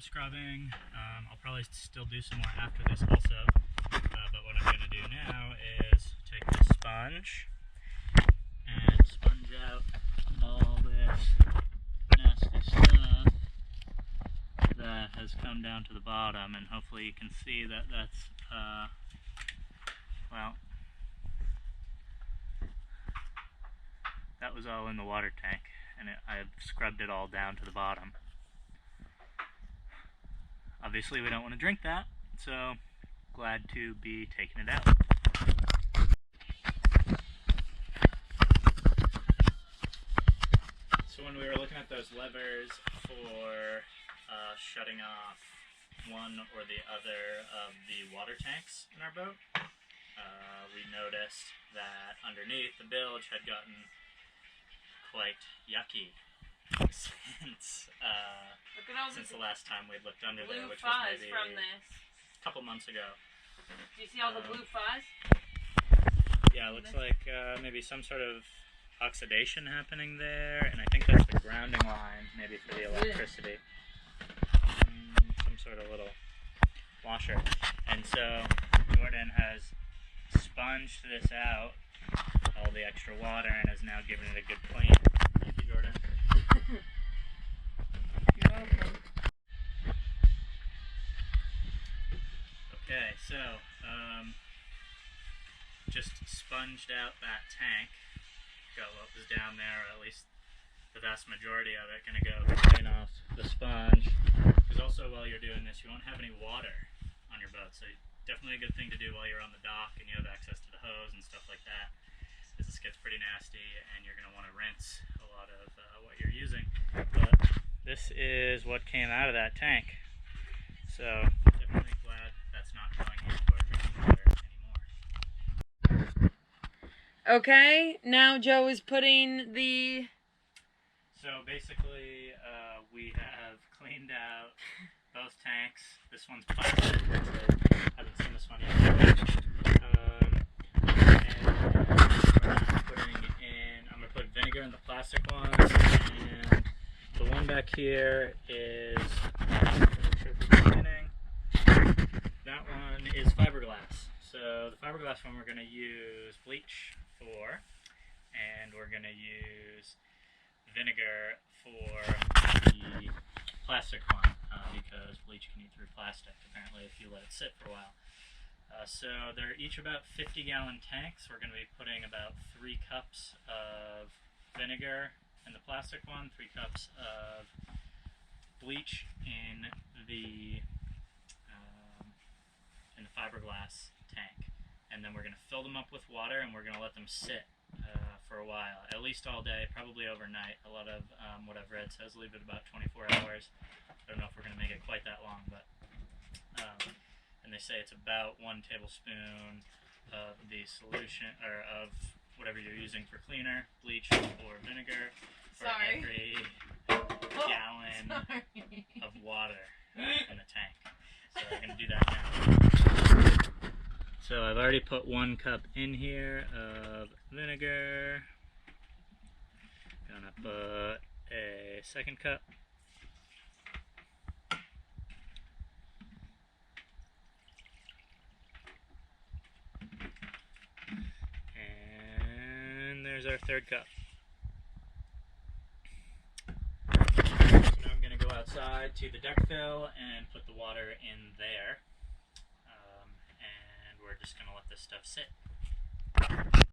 scrubbing. I'll probably still do some more after this also. But what I'm going to do now is take this sponge and sponge out all this nasty stuff that has come down to the bottom, and hopefully you can see that that's, well, that was all in the water tank, and I've scrubbed it all down to the bottom. Obviously we don't want to drink that, so glad to be taking it out. So when we were looking at those levers for shutting off one or the other of the water tanks in our boat, we noticed that underneath the bilge had gotten quite yucky since the last time we'd looked under there, which was maybe from this. a couple months ago. Do you see all the blue fuzz? Yeah, it looks like maybe some sort of oxidation happening there, and I think that's the grounding line, maybe for the electricity. Some sort of little washer. And so Jordan has sponged this out, all the extra water, and has now given it a good clean. Thank you, Jordan. You're welcome. Okay, so just sponged out that tank. Got what was down there, or at least the vast majority of it, gonna go clean off the sponge. Because also while you're doing this, you won't have any water on your boat, so definitely a good thing to do while you're on the dock and you have access to the hose and stuff like that, as this gets pretty nasty and you're gonna want to rinse a lot of what you're using. But this is what came out of that tank, so definitely glad that's not going into our drinking water anymore. Okay, now Joe is putting the... So basically, we have cleaned out both tanks. This one's plastic, so I haven't seen this one yet. And I'm going to put vinegar in the plastic ones, and the one back here is, that one is fiberglass. So the fiberglass one we're going to use bleach for, and we're going to use vinegar for the plastic one, because bleach can eat through plastic, apparently, if you let it sit for a while. So they're each about 50-gallon tanks. We're going to be putting about 3 cups of vinegar in the plastic one, 3 cups of bleach in the fiberglass tank. And then we're going to fill them up with water, and we're going to let them sit for a while, at least all day, probably overnight. A lot of what I've read says leave it about 24 hours. I don't know if we're going to make it quite that long, but and they say it's about 1 tablespoon of the solution, or of whatever you're using for cleaner, bleach or vinegar, for every gallon of water in the tank. So we're going to do that now. So I've already put 1 cup in here of vinegar. Gonna put a 2nd cup. And there's our 3rd cup. So now I'm gonna go outside to the deck fill and put the water in there. We're just going to let this stuff sit.